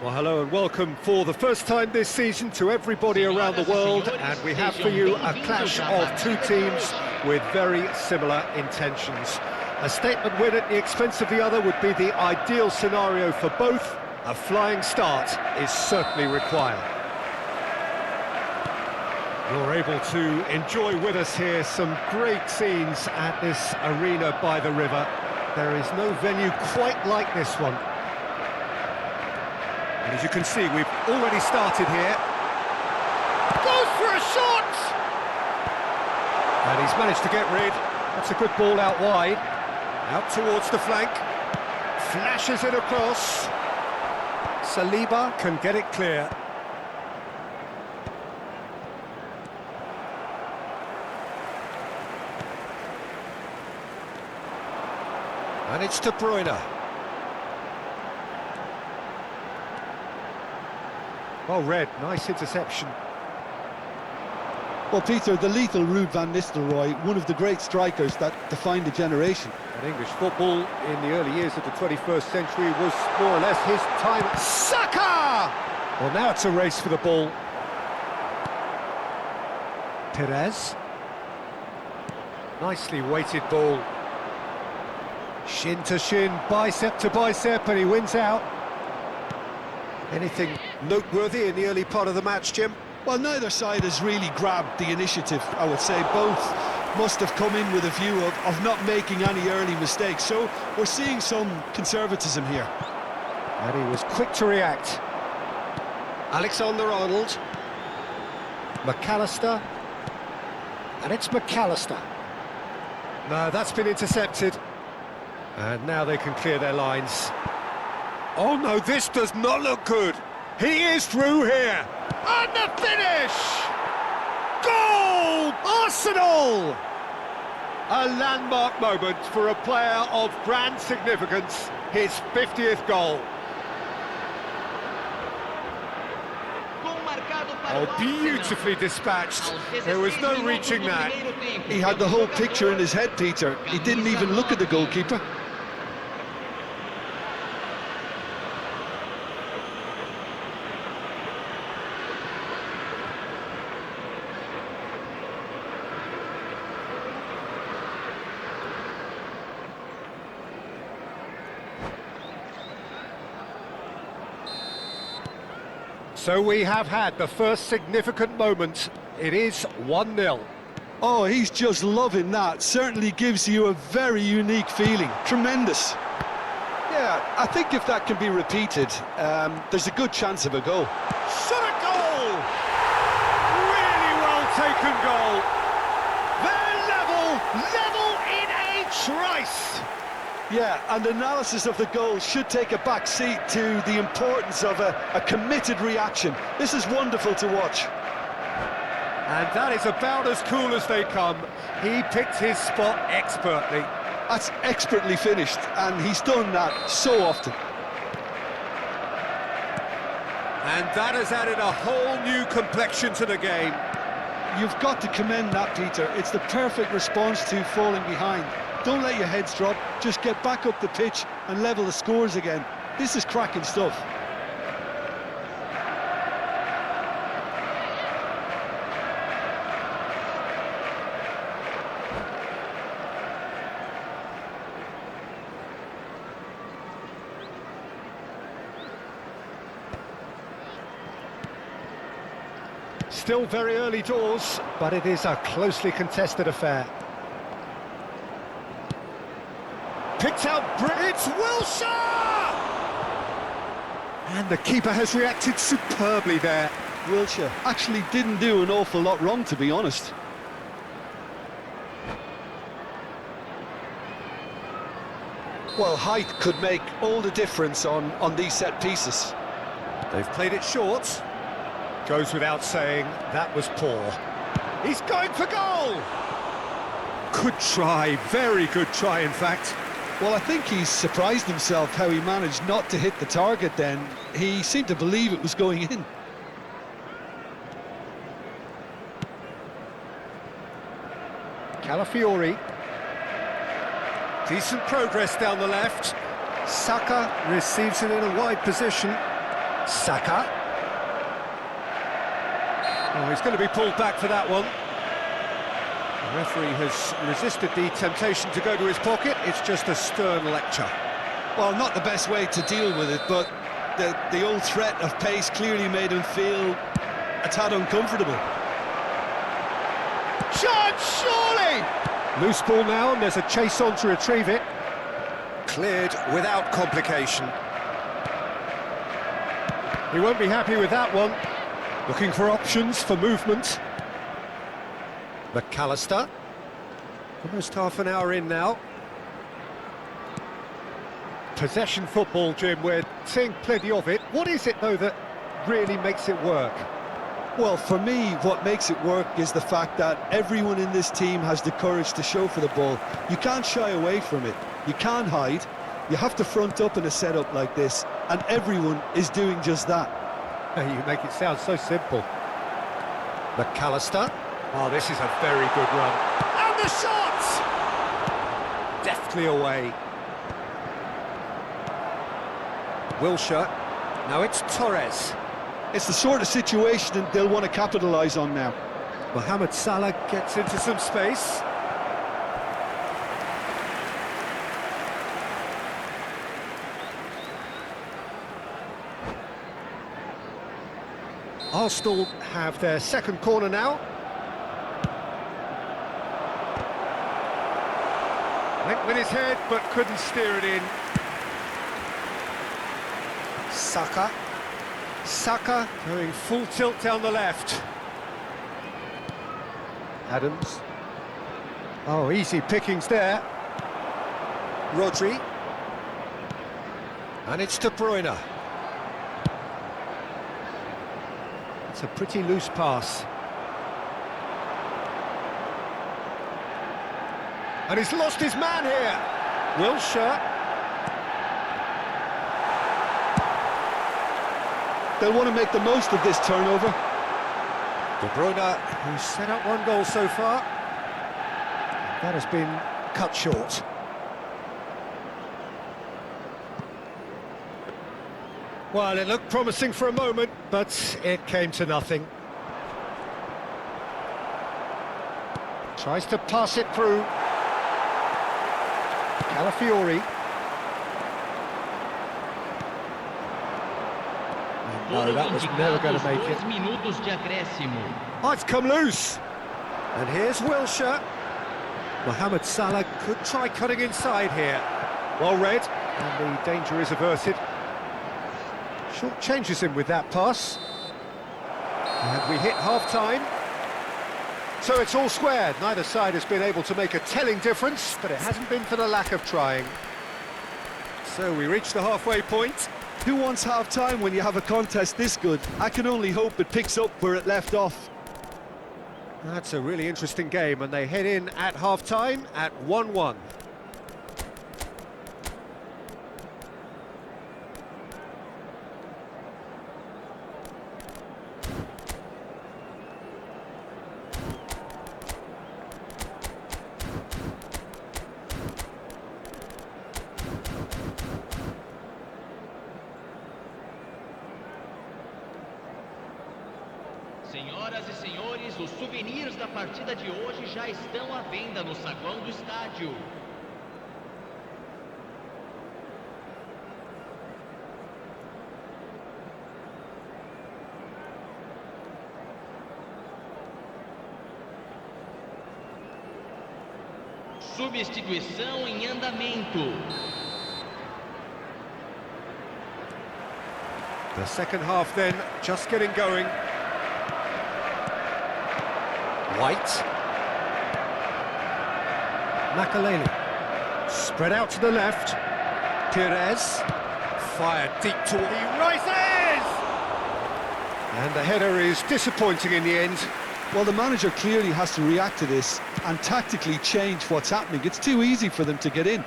Well, hello and welcome for the first time this season to everybody around the world, and we have for you a clash of two teams with very similar intentions. A statement win at the expense of the other would be the ideal scenario for both. A flying start is certainly required. You're able to enjoy with us here some great scenes at this arena by the river. There is no venue quite like this one. And as you can see, we've already started here. Goes for a shot! And he's managed to get rid. That's a good ball out wide. Out towards the flank. Flashes it across. Saliba can get it clear. And it's De Bruyne. Well read, nice interception. Well, Peter, the lethal Ruud van Nistelrooy, one of the great strikers that defined a generation. And English football in the early years of the 21st century was more or less his time. Saka! Well, now it's a race for the ball. Perez. Nicely weighted ball. Shin to shin, bicep to bicep, and he wins out. Anything noteworthy in the early part of the match, Jim? Well, neither side has really grabbed the initiative, I would say. Both must have come in with a view of not making any early mistakes. So we're seeing some conservatism here. And he was quick to react. Alexander-Arnold. McAllister. And it's McAllister. No, that's been intercepted. And now they can clear their lines. Oh no, this does not look good. He is through here. And the finish! Goal! Arsenal! A landmark moment for a player of grand significance. His 50th goal. Oh, beautifully dispatched. There was no reaching that. He had the whole picture in his head, Peter. He didn't even look at the goalkeeper. So we have had the first significant moment. It is 1-0. Oh, he's just loving that. Certainly gives you a very unique feeling. Tremendous. Yeah, I think if that can be repeated, there's a good chance of a goal. Shot a goal! Really well taken goal. They're level in a trice. Yeah, and analysis of the goal should take a back seat to the importance of a committed reaction. This is wonderful to watch. And that is about as cool as they come. He picked his spot expertly. That's expertly finished, and he's done that so often. And that has added a whole new complexion to the game. You've got to commend that, Peter. It's the perfect response to falling behind. Don't let your heads drop, just get back up the pitch and level the scores again. This is cracking stuff. Still very early doors, but it is a closely contested affair. Picked out, it's Wilshere! And the keeper has reacted superbly there. Wilshere actually didn't do an awful lot wrong, to be honest. Well, height could make all the difference on these set pieces. They've played it short. Goes without saying, that was poor. He's going for goal! Good try, very good try in fact. Well, I think he's surprised himself how he managed not to hit the target then. He seemed to believe it was going in. Calafiori. Decent progress down the left. Saka receives it in a wide position. Saka. Oh, he's going to be pulled back for that one. The referee has resisted the temptation to go to his pocket. It's just a stern lecture. Well, not the best way to deal with it, but the old threat of pace clearly made him feel a tad uncomfortable. Chance, surely! Loose ball now, and there's a chase on to retrieve it. Cleared without complication. He won't be happy with that one. Looking for options for movement. McAllister. Almost half an hour in now. Possession football, Jim, we're seeing plenty of it. What is it, though, that really makes it work? Well, for me, what makes it work is the fact that everyone in this team has the courage to show for the ball. You can't shy away from it. You can't hide. You have to front up in a setup like this, and everyone is doing just that. You make it sound so simple. McAllister. Oh, this is a very good run. And the shot! Deftly away. Wilshere. Now it's Torres. It's the sort of situation that they'll want to capitalise on now. Mohamed Salah gets into some space. Arsenal have their second corner now. Went with his head, but couldn't steer it in. Saka. Saka going full tilt down the left. Adams. Oh, easy pickings there. Rodri. And it's De Bruyne. It's a pretty loose pass. And he's lost his man here. Wilshere. They'll want to make the most of this turnover. De Bruyne, who's set up one goal so far. That has been cut short. Well, it looked promising for a moment, but it came to nothing. Tries to pass it through. Calafiori. No, that was never going to make it. Oh, it's come loose. And here's Wilshere. Mohamed Salah could try cutting inside here. Well read, and the danger is averted. Short changes him with that pass. And we hit half-time. So it's all squared. Neither side has been able to make a telling difference, but it hasn't been for the lack of trying. So we reach the halfway point. Who wants half-time when you have a contest this good? I can only hope it picks up where it left off. That's a really interesting game, and they head in at half-time at 1-1. Senhoras e senhores, os souvenirs da partida de hoje já estão à venda no saguão do estádio. Substituição em andamento. The second half then, just getting going. White. Makaleli. Spread out to the left. Pires. Fired deep toward... He rises! And the header is disappointing in the end. Well, the manager clearly has to react to this and tactically change what's happening. It's too easy for them to get in.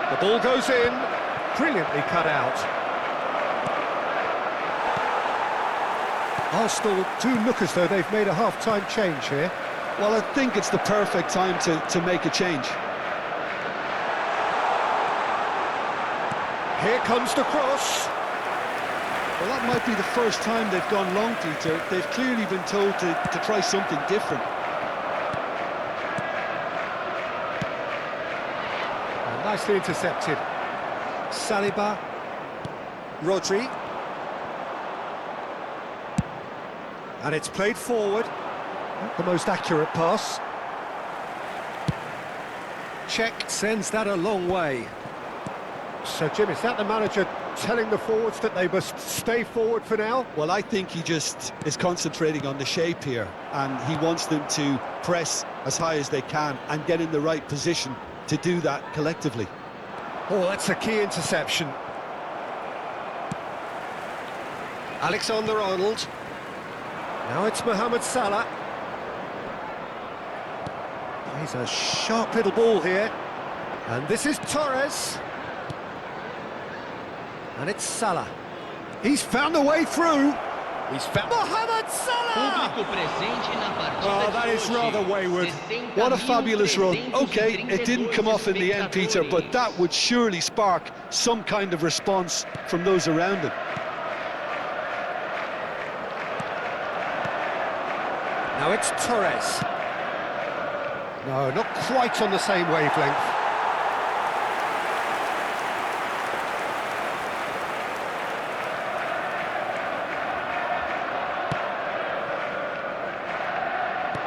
The ball goes in, brilliantly cut out. Arsenal do look as though they've made a half-time change here. Well, I think it's the perfect time to make a change. Here comes the cross. Well, that might be the first time they've gone long, Peter. They've clearly been told to try something different. Nicely intercepted. Saliba. Rodri. And it's played forward. Not the most accurate pass. Check sends that a long way. So, Jim, is that the manager telling the forwards that they must stay forward for now? Well, I think he just is concentrating on the shape here, and he wants them to press as high as they can and get in the right position to do that collectively. Oh, that's a key interception. Alexander-Arnold. Now it's Mohamed Salah. He's a sharp little ball here. And this is Torres. And it's Salah. He's found a way through. He's found Mohamed Salah! Oh, that is rather wayward. What a fabulous run. OK, it didn't come off in the end, Peter, but that would surely spark some kind of response from those around him. Now it's Torres. No, not quite on the same wavelength.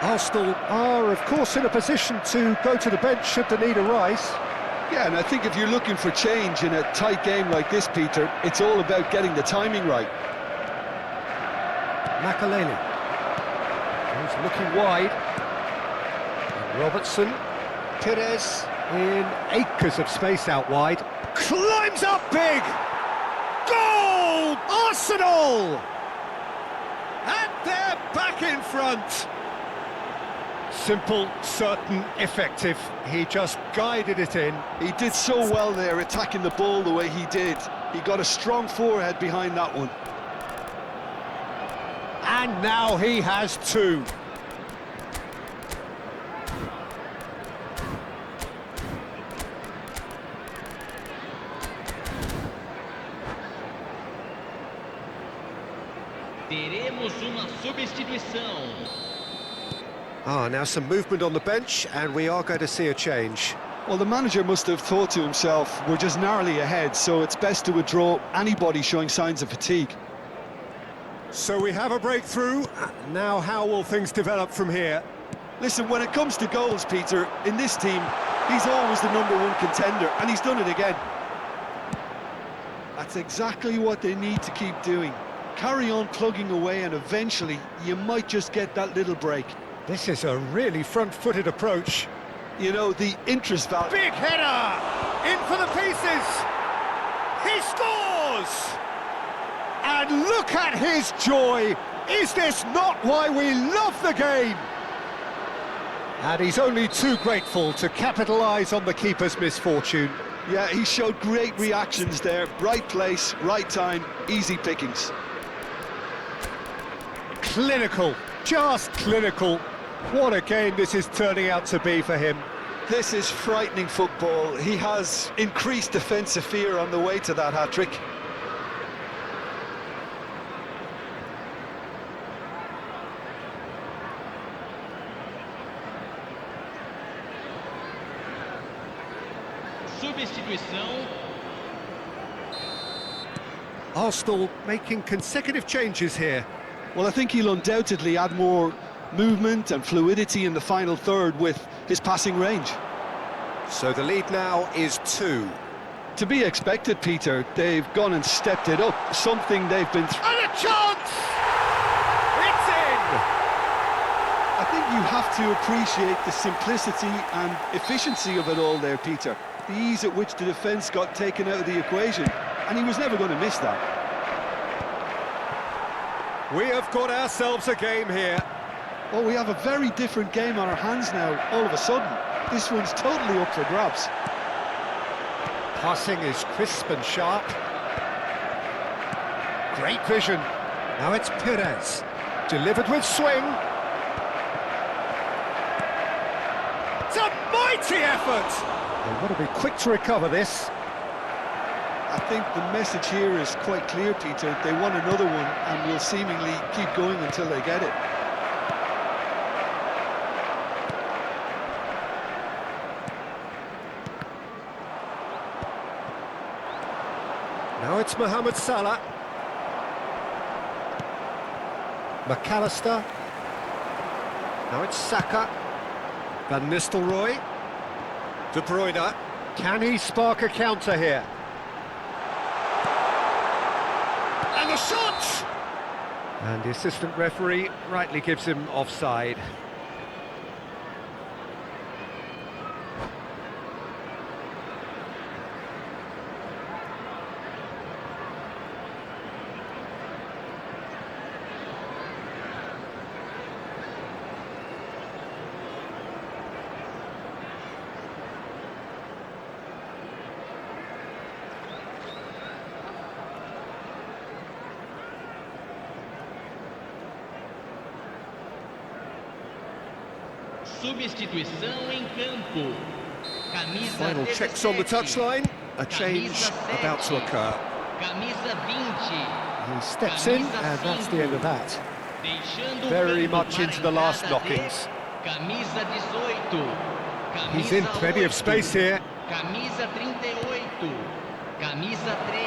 Arsenal are, of course, in a position to go to the bench should the need arise. Yeah, and I think if you're looking for change in a tight game like this, Peter, it's all about getting the timing right. Makaleli. He's looking wide. And Robertson. Pires in acres of space out wide. Climbs up big! Goal! Arsenal! And they're back in front. Simple, certain, effective. He just guided it in. He did so well there, attacking the ball the way he did. He got a strong forehead behind that one. And now he has two. Teremos uma substituição. Now some movement on the bench, and we are going to see a change. Well, the manager must have thought to himself, we're just narrowly ahead, so it's best to withdraw anybody showing signs of fatigue. So we have a breakthrough. Now how will things develop from here? Listen, when it comes to goals, Peter, in this team, he's always the #1 contender, and he's done it again. That's exactly what they need to keep doing. Carry on plugging away, and eventually you might just get that little break. This is a really front-footed approach. You know, the interest value... Big header! In for the pieces! He scores! And look at his joy! Is this not why we love the game? And he's only too grateful to capitalise on the keeper's misfortune. Yeah, he showed great reactions there. Right place, right time, easy pickings. Clinical, just clinical. What a game this is turning out to be for him. This is frightening football. He has increased defensive fear on the way to that hat-trick. Substituição. Arsenal making consecutive changes here. Well, I think he'll undoubtedly add more movement and fluidity in the final third with his passing range. So the lead now is 2. To be expected, Peter. They've gone and stepped it up, something they've been through. And a chance! It's in! I think you have to appreciate the simplicity and efficiency of it all there, Peter. The ease at which the defence got taken out of the equation, and he was never going to miss that. We have got ourselves a game here. Well, we have a very different game on our hands now, all of a sudden. This one's totally up for grabs. Passing is crisp and sharp. Great vision. Now it's Perez. Delivered with swing. It's a mighty effort! They've got to be quick to recover this. I think the message here is quite clear, Peter. They want another one and will seemingly keep going until they get it. Now it's Mohamed Salah. McAllister. Now it's Saka. Van Nistelrooy. De Bruyne. Can he spark a counter here? And the shot! And the assistant referee rightly gives him offside. Substituição em campo. Camisa Final checks on the 17. touchline. A change Camisa about to 7. occur. Camisa 20. He steps in, and that's the end of that. Deixando Very o campo much para into the last entrada de knockings. Camisa 18. Camisa He's in plenty of 8. space here. Camisa 38. Camisa 3.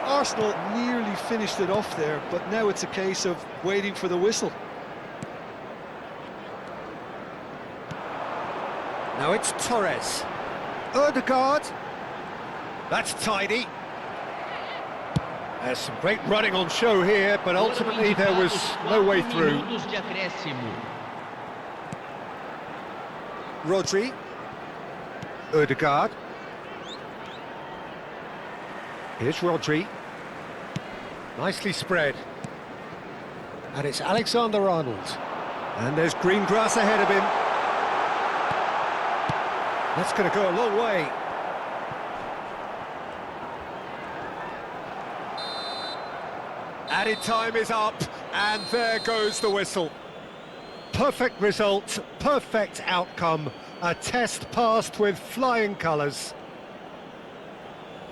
Arsenal nearly finished it off there, but now it's a case of waiting for the whistle. Now it's Torres. Ødegaard. That's tidy. There's some great running on show here, but ultimately there was no way through. Minutos de acréscimo. Rodri. Ødegaard. Here's Rodri. Nicely spread. And it's Alexander-Arnold. And there's green grass ahead of him. That's going to go a long way. Added time is up, and there goes the whistle. Perfect result, perfect outcome. A test passed with flying colours.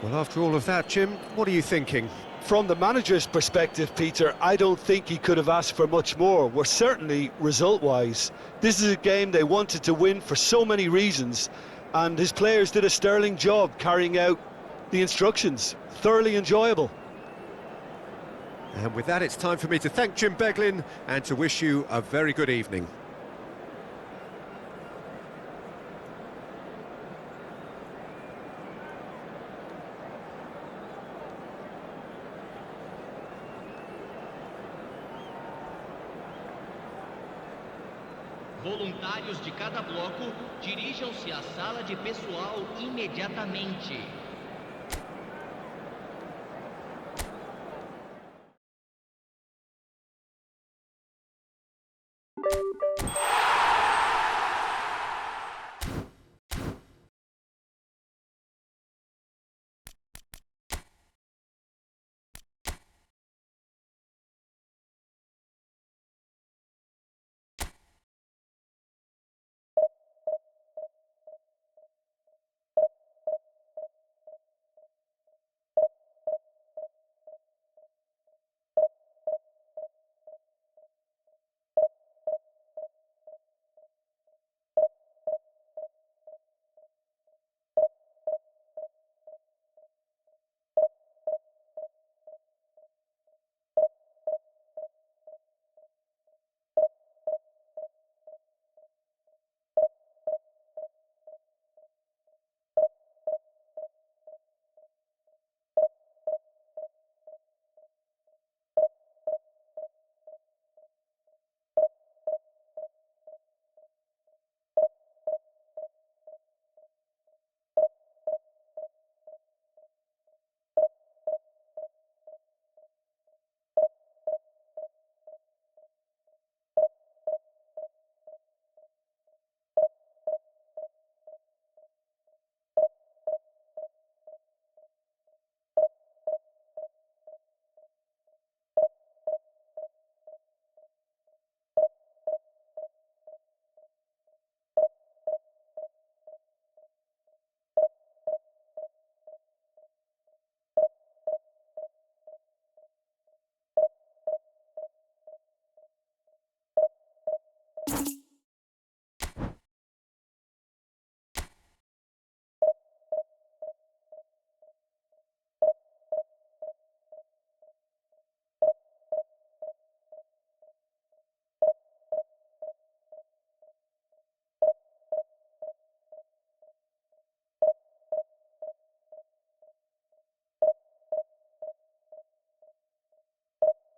Well, after all of that, Jim, what are you thinking? from the manager's perspective, Peter, I don't think he could have asked for much more. We're certainly result-wise. This is a game they wanted to win for so many reasons, and his players did a sterling job carrying out the instructions. Thoroughly enjoyable. And with that, it's time for me to thank Jim Beglin and to wish you a very good evening. Voluntários de cada bloco dirijam-se à sala de pessoal imediatamente.